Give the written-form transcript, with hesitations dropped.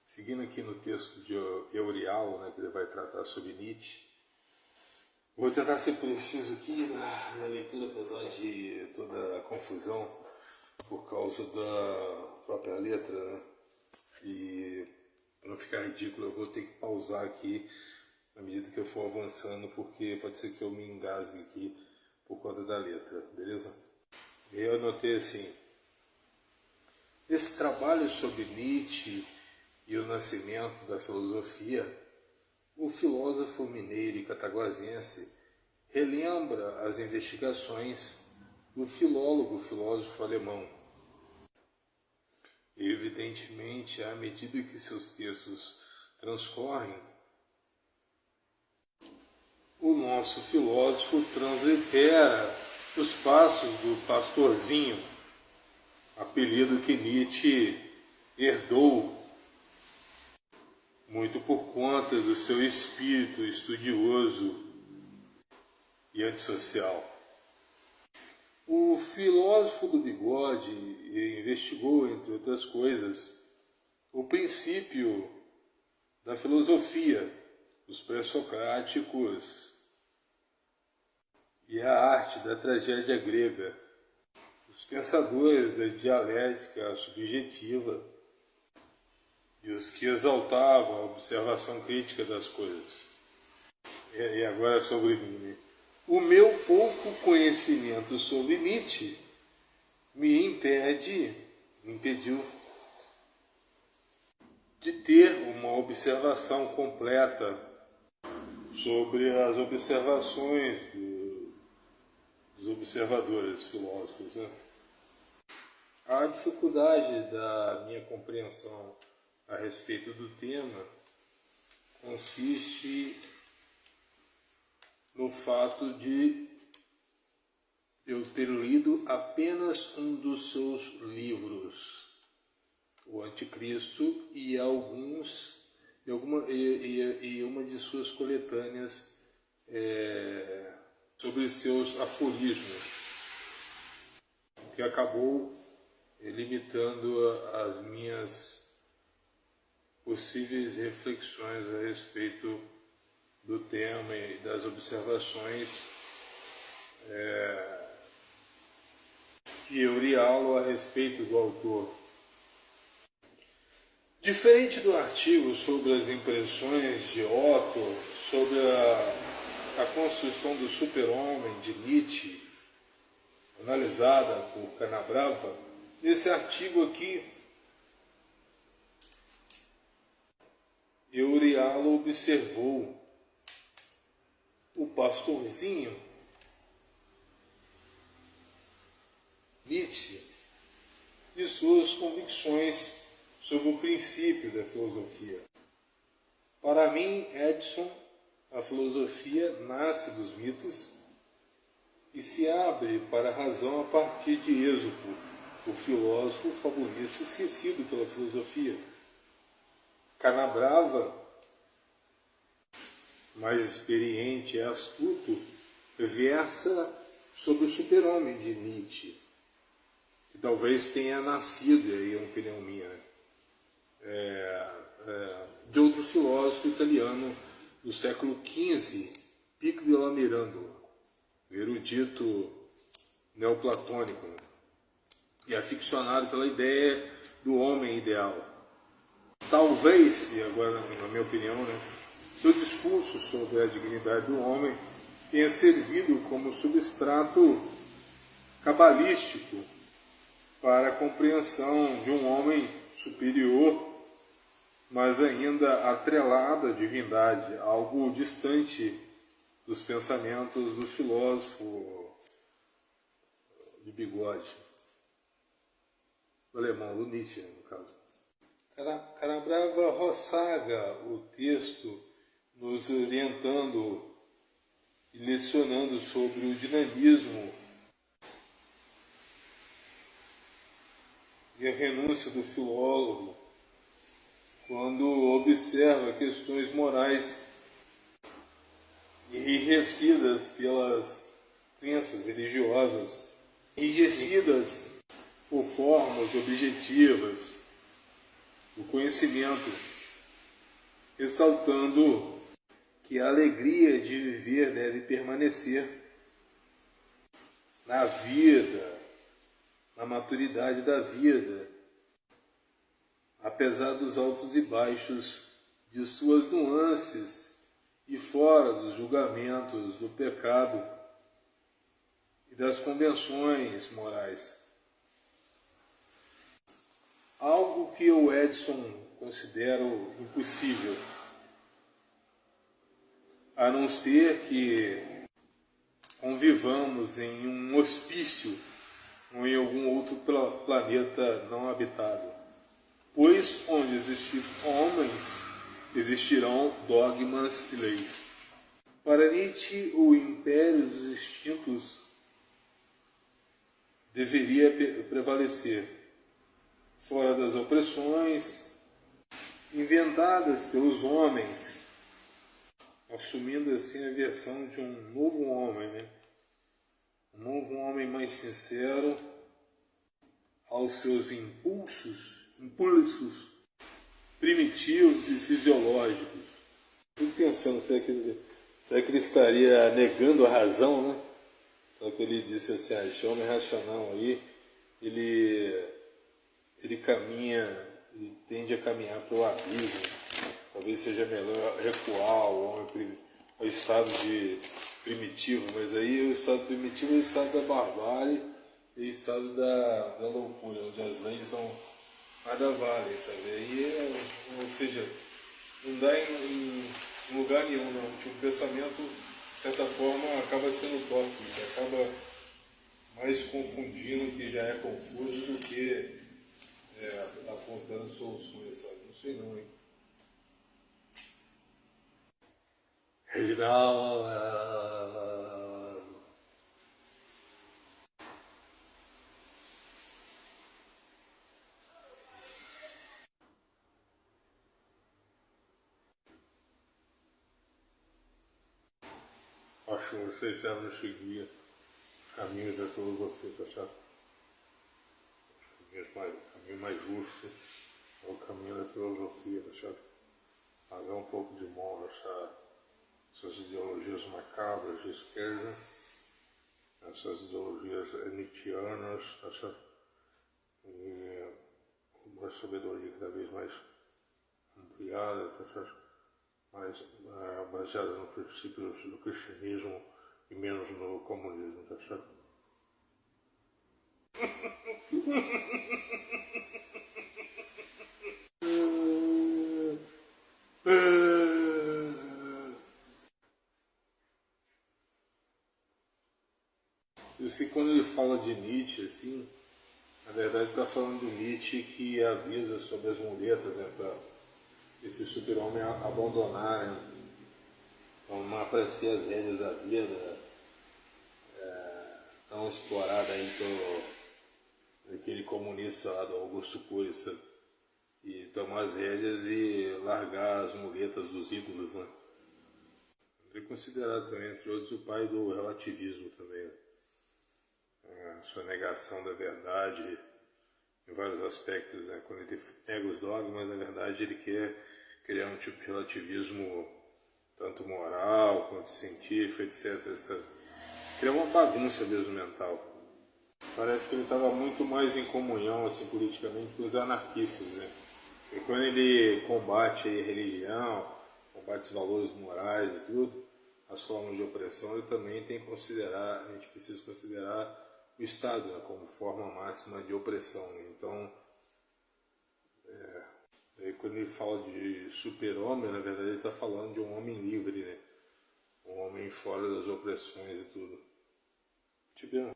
Seguindo aqui no texto de Eurialo, que ele vai tratar sobre Nietzsche, vou tentar ser preciso aqui na leitura, apesar de toda a confusão por causa da própria letra, E para não ficar ridículo, eu vou ter que pausar aqui à medida que eu for avançando, porque pode ser que eu me engasgue aqui por conta da letra, beleza? E eu anotei assim: nesse trabalho sobre Nietzsche e o nascimento da filosofia, o filósofo mineiro e cataguasense relembra as investigações do filósofo alemão. Evidentemente, à medida que seus textos transcorrem, o nosso filósofo translitera os passos do pastorzinho, apelido que Nietzsche herdou muito por conta do seu espírito estudioso e antissocial. O filósofo do bigode investigou, entre outras coisas, o princípio da filosofia, os pré-socráticos e a arte da tragédia grega, os pensadores da dialética subjetiva e os que exaltavam a observação crítica das coisas. E agora sobre mim. O meu pouco conhecimento sobre Nietzsche me impediu de ter uma observação completa sobre as observações dos observadores filósofos. A dificuldade da minha compreensão a respeito do tema consiste no fato de eu ter lido apenas um dos seus livros, O Anticristo, e uma de suas coletâneas sobre seus aforismos, que acabou limitando as minhas possíveis reflexões a respeito do tema e das observações de Eurialo a respeito do autor. Diferente do artigo sobre as impressões de Otto, sobre a construção do super-homem de Nietzsche, analisada por Canabrava, nesse artigo aqui, Eurialo observou o pastorzinho Nietzsche e suas convicções sobre o princípio da filosofia. Para mim, Edson, a filosofia nasce dos mitos e se abre para a razão a partir de Êxopo, o filósofo fabulista esquecido pela filosofia. Canabrava, mais experiente e astuto, versa sobre o super-homem de Nietzsche, que talvez tenha nascido, aí é uma opinião minha, de outro filósofo italiano do século XV, Pico della Mirandola, o erudito neoplatônico, e aficionado pela ideia do homem ideal. Talvez, e agora na minha opinião, seu discurso sobre a dignidade do homem tenha servido como substrato cabalístico para a compreensão de um homem superior, mas ainda atrelado à divindade, algo distante dos pensamentos do filósofo de bigode, do alemão, do Nietzsche, no caso. Canabrava roçaga o texto, nos orientando e lecionando sobre o dinamismo e a renúncia do filólogo quando observa questões morais enrijecidas pelas crenças religiosas, enrijecidas por formas objetivas, o conhecimento ressaltando que a alegria de viver deve permanecer na vida, na maturidade da vida, apesar dos altos e baixos, de suas nuances e fora dos julgamentos do pecado e das convenções morais. Algo que o Edson considero impossível, a não ser que convivamos em um hospício ou em algum outro planeta não habitado. Pois onde existir homens, existirão dogmas e leis. Para Nietzsche, o império dos instintos deveria prevalecer, fora das opressões inventadas pelos homens, assumindo assim a versão de um novo homem, um novo homem mais sincero aos seus impulsos primitivos e fisiológicos. Fico pensando, será que ele estaria negando a razão, né? Só que ele disse assim, esse homem racional aí, ele caminha, ele tende a caminhar para o abismo. Talvez seja melhor recuar ao estado de primitivo, mas aí o estado primitivo é o estado da barbárie e o estado da loucura, onde as leis não nada valem, sabe? Aí, ou seja, não dá em lugar nenhum, não. Tipo, o pensamento, de certa forma, acaba sendo utópico, acaba mais confundindo o que já é confuso do que apontando soluções, sabe? Não sei não, hein? Reginaldo. Acho que vocês devem seguir o caminho da filosofia, tá certo? O caminho mais justo é o caminho da filosofia, tá certo? Haver um pouco de mão essas ideologias macabras de esquerda, essas ideologias nietzschianas, tá certo? E uma sabedoria cada vez mais ampliada, tá certo? Mais baseada nos princípios do cristianismo e menos no comunismo, tá certo? Eu sei que quando ele fala de Nietzsche, assim, na verdade está falando do Nietzsche que avisa sobre as muletas, né, para esse super-homem abandonar, né, tomar para si as rédeas da vida, tão explorada aí pelo aquele comunista lá do Augusto Cury, sabe? E tomar as rédeas e largar as muletas dos ídolos, né? Ele é considerado também, entre outros, o pai do relativismo também, né? A sua negação da verdade em vários aspectos, né? Quando ele nega os dogmas, na verdade ele quer criar um tipo de relativismo tanto moral quanto científico, etc. Criar uma bagunça mesmo mental. Parece que ele estava muito mais em comunhão assim, politicamente com os anarquistas, né? E quando ele combate a religião, combate os valores morais e tudo, as formas de opressão, ele também tem que considerar, a gente precisa considerar o Estado, né, como forma máxima de opressão, né? Então, quando ele fala de super-homem, na verdade ele está falando de um homem livre, né? Um homem fora das opressões e tudo. Tipo,